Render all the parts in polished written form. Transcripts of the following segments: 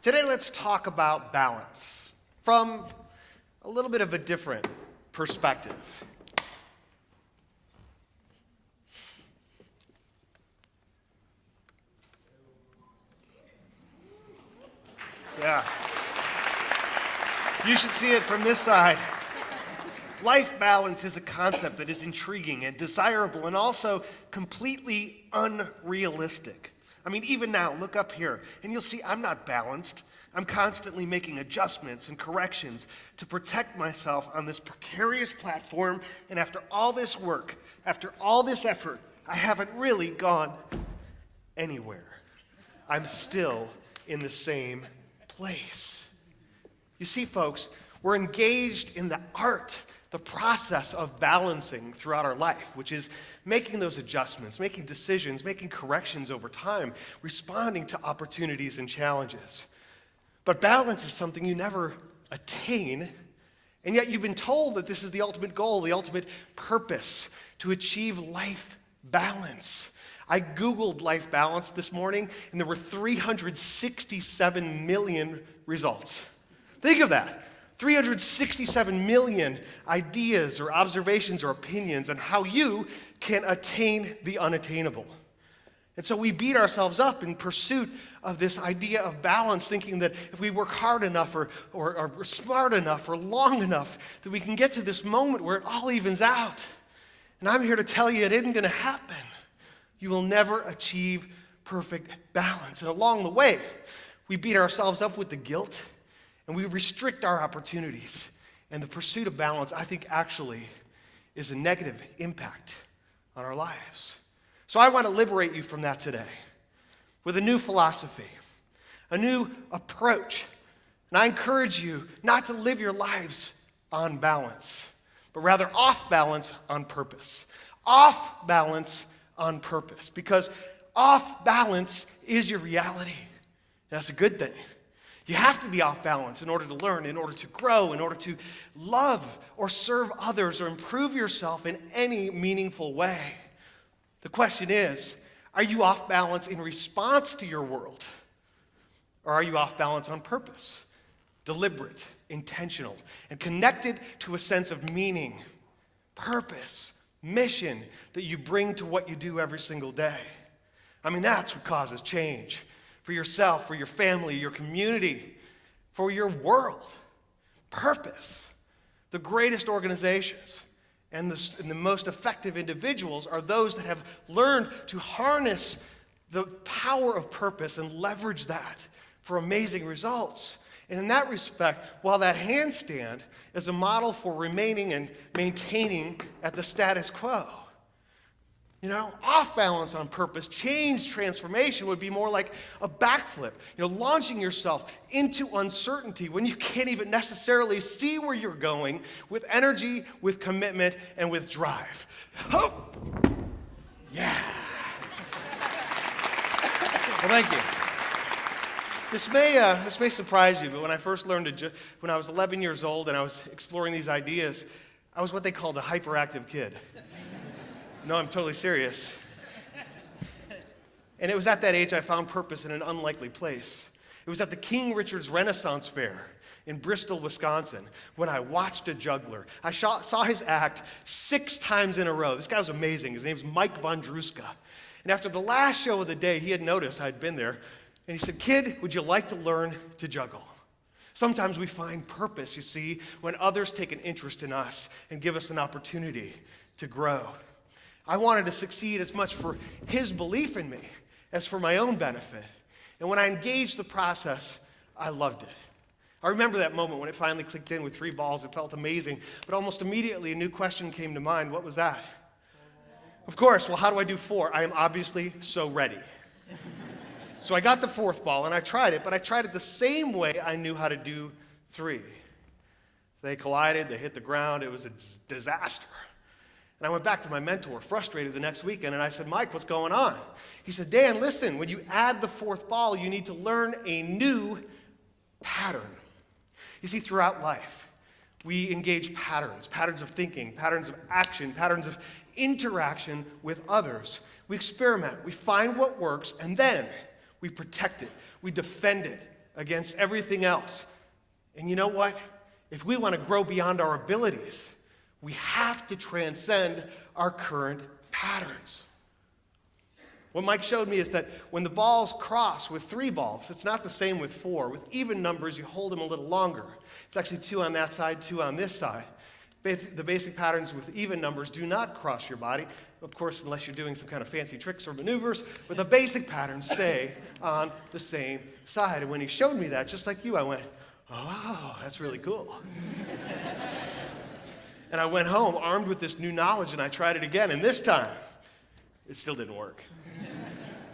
Today, let's talk about balance from a little bit of a different perspective. Yeah. You should see it from this side. Life balance is a concept that is intriguing and desirable and also completely unrealistic. I mean, even now, look up here, and you'll see I'm not balanced. I'm constantly making adjustments and corrections to protect myself on this precarious platform, and after all this work, after all this effort, I haven't really gone anywhere. I'm still in the same place. You see, folks, we're engaged in the art, the process of balancing throughout our life, which is making those adjustments, making decisions, making corrections over time, responding to opportunities and challenges. But balance is something you never attain, and yet you've been told that this is the ultimate goal, the ultimate purpose, to achieve life balance. I Googled life balance this morning, and there were 367 million results. Think of that. 367 million ideas or observations or opinions on how you can attain the unattainable. And so we beat ourselves up in pursuit of this idea of balance, thinking that if we work hard enough or smart enough or long enough, that we can get to this moment where it all evens out. And I'm here to tell you it isn't going to happen. You will never achieve perfect balance. And along the way, we beat ourselves up with the guilt, and we restrict our opportunities. And the pursuit of balance, I think, actually is a negative impact on our lives. So I want to liberate you from that today with a new philosophy, a new approach. And I encourage you not to live your lives on balance, but rather off balance on purpose. Off balance on purpose. Because off balance is your reality. That's a good thing. You have to be off balance in order to learn, in order to grow, in order to love or serve others or improve yourself in any meaningful way. The question is, are you off balance in response to your world? Or are you off balance on purpose? Deliberate, intentional, and connected to a sense of meaning, purpose, mission that you bring to what you do every single day. I mean, that's what causes change. For yourself, for your family, your community, for your world. Purpose. The greatest organizations and the most effective individuals are those that have learned to harness the power of purpose and leverage that for amazing results. And in that respect, while that handstand is a model for remaining and maintaining at the status quo, off balance on purpose, change, transformation would be more like a backflip, launching yourself into uncertainty when you can't even necessarily see where you're going, with energy, with commitment, and with drive. Oh! Yeah. Well, thank you. This may surprise you, but when I first learned when I was 11 years old and I was exploring these ideas, I was what they called a hyperactive kid. No, I'm totally serious. And it was at that age I found purpose in an unlikely place. It was at the King Richard's Renaissance Fair in Bristol, Wisconsin, when I watched a juggler. I saw his act 6 times in a row. This guy was amazing. His name's Mike Vondruska. And after the last show of the day, he had noticed I'd been there, and he said, "Kid, would you like to learn to juggle?" Sometimes we find purpose, you see, when others take an interest in us and give us an opportunity to grow. I wanted to succeed as much for his belief in me as for my own benefit. And when I engaged the process, I loved it. I remember that moment when it finally clicked in with 3 balls. It felt amazing. But almost immediately, a new question came to mind. What was that? Of course, well, how do I do 4? I am obviously so ready. So I got the 4th ball, and I tried it, but I tried it the same way I knew how to do 3. They collided. They hit the ground. It was a disaster. And I went back to my mentor, frustrated, the next weekend, and I said, "Mike, what's going on?" He said, "Dan, listen, when you add the 4th ball, you need to learn a new pattern." You see, throughout life, we engage patterns of thinking, patterns of action, patterns of interaction with others. We experiment, we find what works, and then we protect it, we defend it, against everything else. And you know what? If we want to grow beyond our abilities, we have to transcend our current patterns. What Mike showed me is that when the balls cross with 3 balls, it's not the same with 4. With even numbers, you hold them a little longer. It's actually 2 on that side, 2 on this side. The basic patterns with even numbers do not cross your body, of course, unless you're doing some kind of fancy tricks or maneuvers, but the basic patterns stay on the same side. And when he showed me that, just like you, I went, oh, that's really cool. And I went home armed with this new knowledge, and I tried it again, and this time, it still didn't work.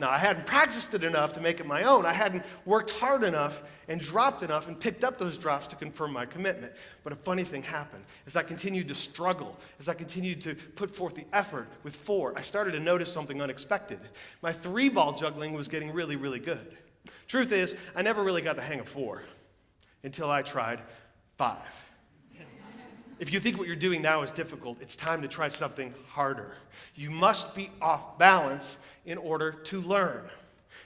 Now, I hadn't practiced it enough to make it my own. I hadn't worked hard enough and dropped enough and picked up those drops to confirm my commitment. But a funny thing happened. As I continued to struggle, as I continued to put forth the effort with 4, I started to notice something unexpected. My 3-ball juggling was getting really, really good. Truth is, I never really got the hang of 4 until I tried 5. If you think what you're doing now is difficult, it's time to try something harder. You must be off balance in order to learn.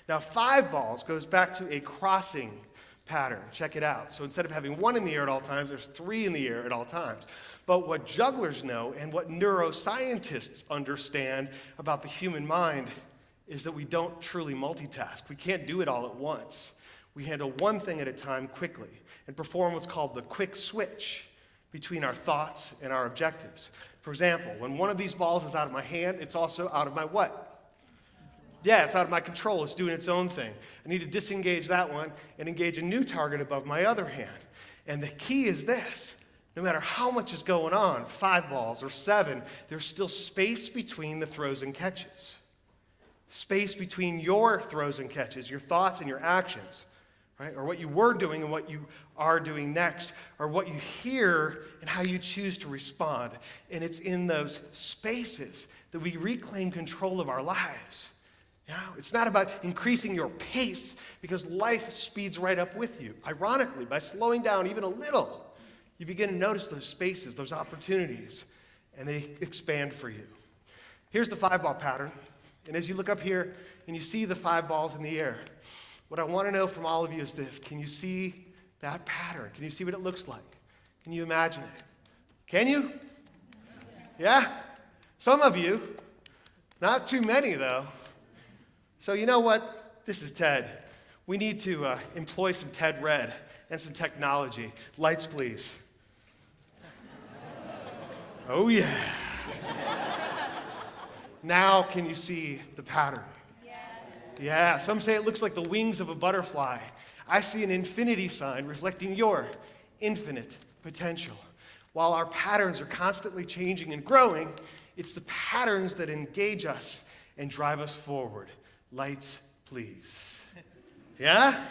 Now, 5 balls goes back to a crossing pattern. Check it out. So instead of having 1 in the air at all times, there's 3 in the air at all times. But what jugglers know and what neuroscientists understand about the human mind is that we don't truly multitask. We can't do it all at once. We handle one thing at a time quickly and perform what's called the quick switch between our thoughts and our objectives. For example, when one of these balls is out of my hand, it's also out of my what? Yeah, it's out of my control. It's doing its own thing. I need to disengage that one and engage a new target above my other hand. And the key is this. No matter how much is going on, 5 balls or 7, there's still space between the throws and catches. Space between your throws and catches, your thoughts and your actions. Right? Or what you were doing and what you are doing next, or what you hear and how you choose to respond. And it's in those spaces that we reclaim control of our lives. It's not about increasing your pace, because life speeds right up with you. Ironically, by slowing down even a little, you begin to notice those spaces, those opportunities, and they expand for you. Here's the 5-ball pattern. And as you look up here and you see the 5 balls in the air, what I want to know from all of you is this. Can you see that pattern? Can you see what it looks like? Can you imagine it? Can you? Yeah? Some of you. Not too many, though. So you know what? This is TED. We need to employ some TED Red and some technology. Lights, please. Oh, yeah. Now can you see the pattern? Yeah, some say it looks like the wings of a butterfly. I see an infinity sign reflecting your infinite potential. While our patterns are constantly changing and growing, it's the patterns that engage us and drive us forward. Lights, please. Yeah?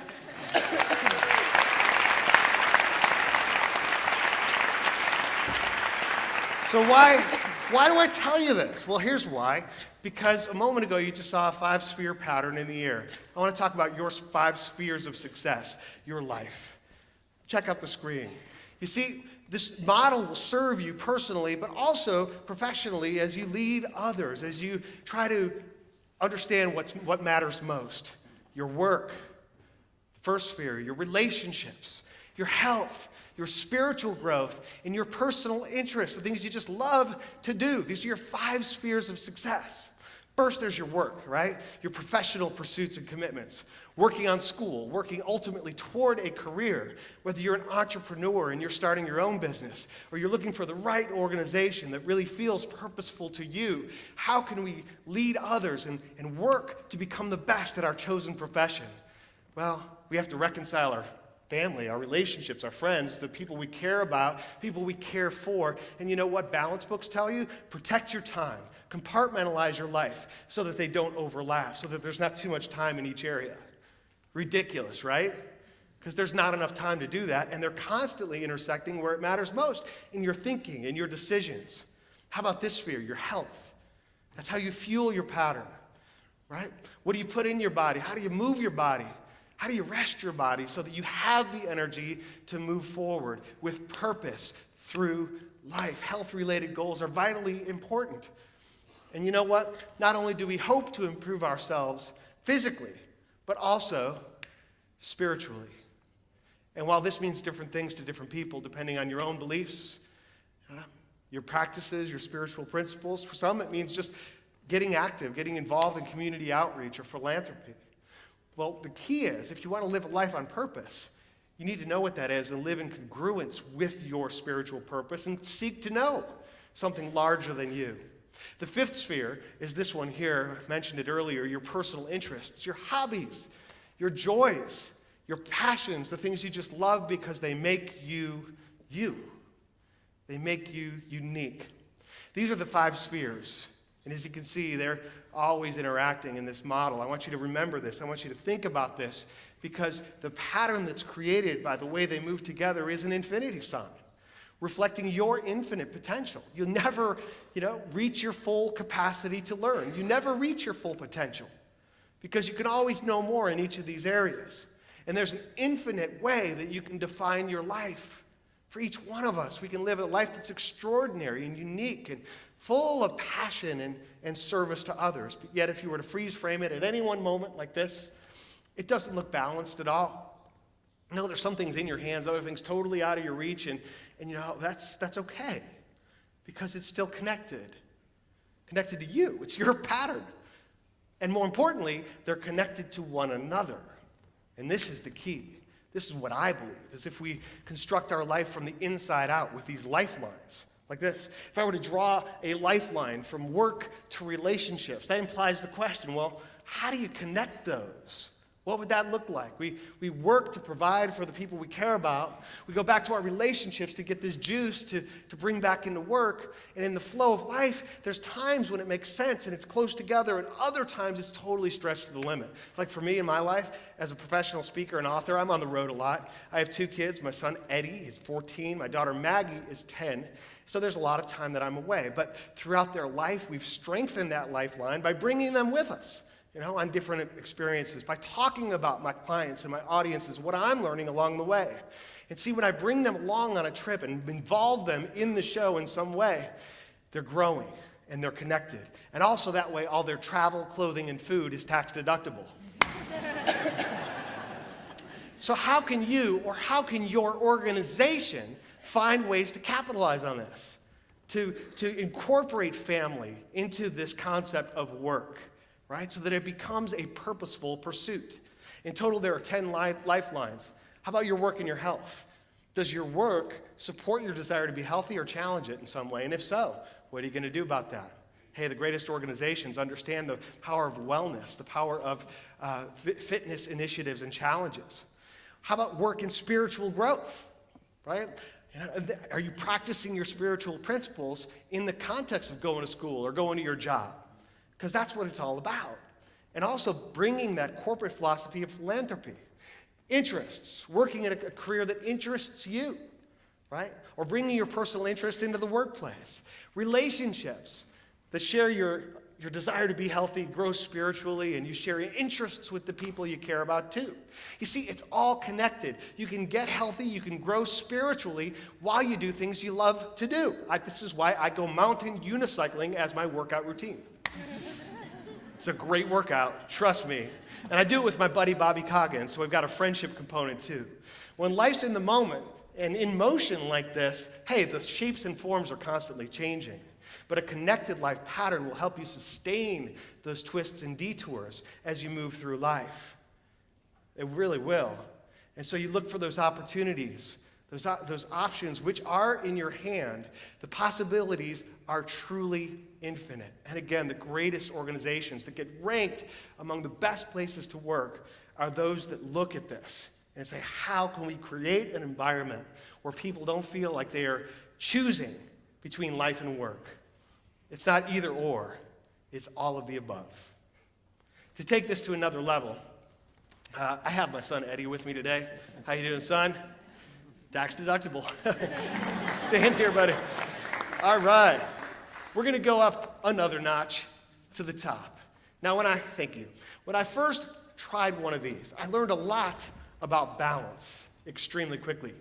So why do I tell you this? Well, here's why. Because a moment ago, you just saw a 5-sphere pattern in the air. I want to talk about your 5 spheres of success, your life. Check out the screen. You see, this model will serve you personally, but also professionally as you lead others, as you try to understand what matters most. Your work, the first sphere, your relationships, your health, your spiritual growth, and your personal interests, the things you just love to do. These are your 5 spheres of success. First, there's your work, right? Your professional pursuits and commitments. Working on school, working ultimately toward a career. Whether you're an entrepreneur and you're starting your own business, or you're looking for the right organization that really feels purposeful to you. How can we lead others and work to become the best at our chosen profession? Well, we have to reconcile our family, our relationships, our friends, the people we care about, people we care for. And you know what balance books tell you? Protect your time. Compartmentalize your life so that they don't overlap, so that there's not too much time in each area. Ridiculous, right? Because there's not enough time to do that, and they're constantly intersecting where it matters most, in your thinking and your decisions. How about this sphere, your health? That's how you fuel your pattern, right? What do you put in your body? How do you move your body? How do you rest your body so that you have the energy to move forward with purpose through life? Health-related goals are vitally important. And you know what? Not only do we hope to improve ourselves physically, but also spiritually. And while this means different things to different people, depending on your own beliefs, your practices, your spiritual principles, for some it means just getting active, getting involved in community outreach or philanthropy. Well, the key is, if you want to live a life on purpose, you need to know what that is and live in congruence with your spiritual purpose and seek to know something larger than you. The fifth sphere is this one here. I mentioned it earlier, your personal interests, your hobbies, your joys, your passions, the things you just love because they make you you. They make you unique. These are the 5 spheres. And as you can see, they're always interacting in this model. I want you to remember this. I want you to think about this, because the pattern that's created by the way they move together is an infinity sign, reflecting your infinite potential. You'll never, reach your full capacity to learn. You never reach your full potential, because you can always know more in each of these areas. And there's an infinite way that you can define your life. For each one of us, we can live a life that's extraordinary and unique and full of passion and service to others. But yet, if you were to freeze frame it at any one moment like this, it doesn't look balanced at all. No, there's some things in your hands, other things totally out of your reach, and that's okay, because it's still connected to you. It's your pattern. And more importantly, they're connected to one another. And this is the key. This is what I believe, is if we construct our life from the inside out with these lifelines, like this. If I were to draw a lifeline from work to relationships, that implies the question, well, how do you connect those? What would that look like? We work to provide for the people we care about. We go back to our relationships to get this juice to bring back into work. And in the flow of life, there's times when it makes sense and it's close together, and other times it's totally stretched to the limit. Like for me in my life, as a professional speaker and author, I'm on the road a lot. I have 2 kids. My son Eddie is 14. My daughter Maggie is 10. So there's a lot of time that I'm away. But throughout their life, we've strengthened that lifeline by bringing them with us, on different experiences, by talking about my clients and my audiences, what I'm learning along the way. And see, when I bring them along on a trip and involve them in the show in some way, they're growing and they're connected. And also that way, all their travel, clothing, and food is tax deductible. So how can you, or how can your organization find ways to capitalize on this, to incorporate family into this concept of work? Right? So that it becomes a purposeful pursuit. In total, there are 10 lifelines. How about your work and your health? Does your work support your desire to be healthy or challenge it in some way? And if so, what are you going to do about that? Hey, the greatest organizations understand the power of wellness, the power of fitness initiatives and challenges. How about work and spiritual growth? Right? Are you practicing your spiritual principles in the context of going to school or going to your job? Because that's what it's all about. And also bringing that corporate philosophy of philanthropy. Interests, working in a career that interests you, right? Or bringing your personal interest into the workplace. Relationships that share your desire to be healthy, grow spiritually, and you share your interests with the people you care about too. You see, it's all connected. You can get healthy, you can grow spiritually while you do things you love to do. This is why I go mountain unicycling as my workout routine. It's a great workout, trust me. And I do it with my buddy Bobby Coggins, so we've got a friendship component too. When life's in the moment and in motion like this, hey, the shapes and forms are constantly changing. But a connected life pattern will help you sustain those twists and detours as you move through life. It really will. And so you look for those opportunities, those options which are in your hand. The possibilities are truly infinite. And again, the greatest organizations that get ranked among the best places to work are those that look at this and say, how can we create an environment where people don't feel like they are choosing between life and work? It's not either or, it's all of the above. To take this to another level, I have my son Eddie with me today. How you doing, son? Tax deductible. Stand here, buddy. All right. We're going to go up another notch to the top. Now, thank you. When I first tried one of these, I learned a lot about balance extremely quickly.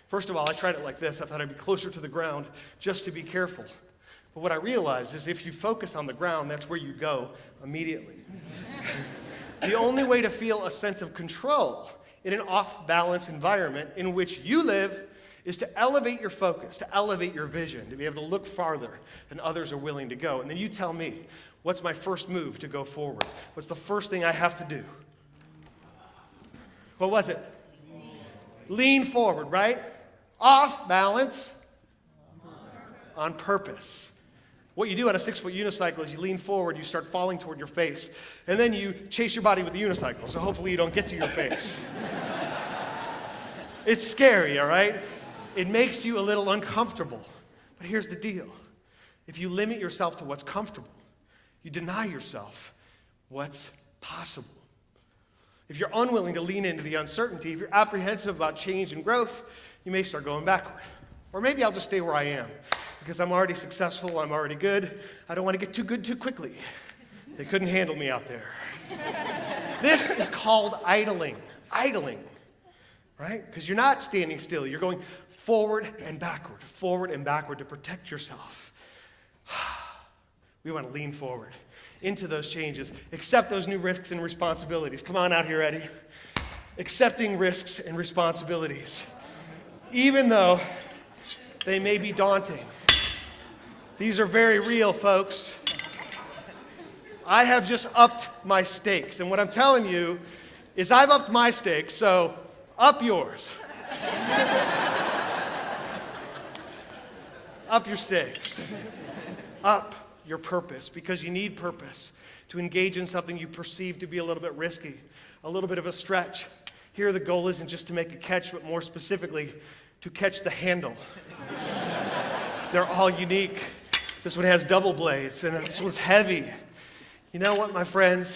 First of all, I tried it like this. I thought I'd be closer to the ground just to be careful. But what I realized is if you focus on the ground, that's where you go immediately. The only way to feel a sense of control in an off-balance environment in which you live is to elevate your focus, to elevate your vision, to be able to look farther than others are willing to go. And then you tell me, what's my first move to go forward? What's the first thing I have to do? What was it? Lean forward, right? Off balance, on purpose. What you do on a 6-foot unicycle is you lean forward, you start falling toward your face, and then you chase your body with the unicycle, so hopefully you don't get to your face. It's scary, all right? It makes you a little uncomfortable. But here's the deal. If you limit yourself to what's comfortable, you deny yourself what's possible. If you're unwilling to lean into the uncertainty, if you're apprehensive about change and growth, you may start going backward. Or maybe I'll just stay where I am because I'm already successful, I'm already good. I don't want to get too good too quickly. They couldn't handle me out there. This is called idling. Idling, right? Because you're not standing still. You're going forward and backward to protect yourself. We want to lean forward into those changes, accept those new risks and responsibilities. Come on out here, Eddie. Accepting risks and responsibilities, even though they may be daunting. These are very real, folks. I have just upped my stakes, and what I'm telling you is I've upped my stakes, so up yours. Up your stakes. Up your purpose, because you need purpose to engage in something you perceive to be a little bit risky, a little bit of a stretch. Here the goal isn't just to make a catch, but more specifically, to catch the handle. They're all unique. This one has double blades, and this one's heavy. You know what, my friends?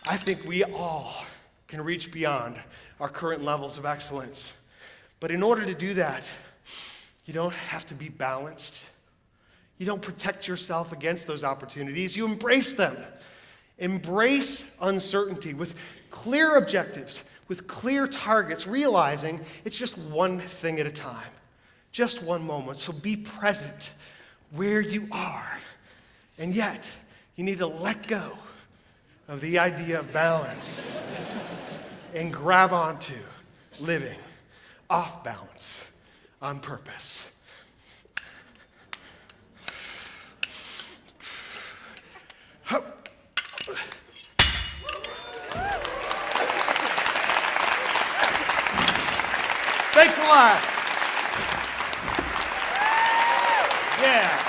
I think we all can reach beyond our current levels of excellence. But in order to do that, you don't have to be balanced. You don't protect yourself against those opportunities. You embrace them. Embrace uncertainty with clear objectives, with clear targets, realizing it's just one thing at a time, just one moment. So be present where you are. And yet, you need to let go of the idea of balance and grab onto living off balance on purpose. Thanks a lot. Yeah.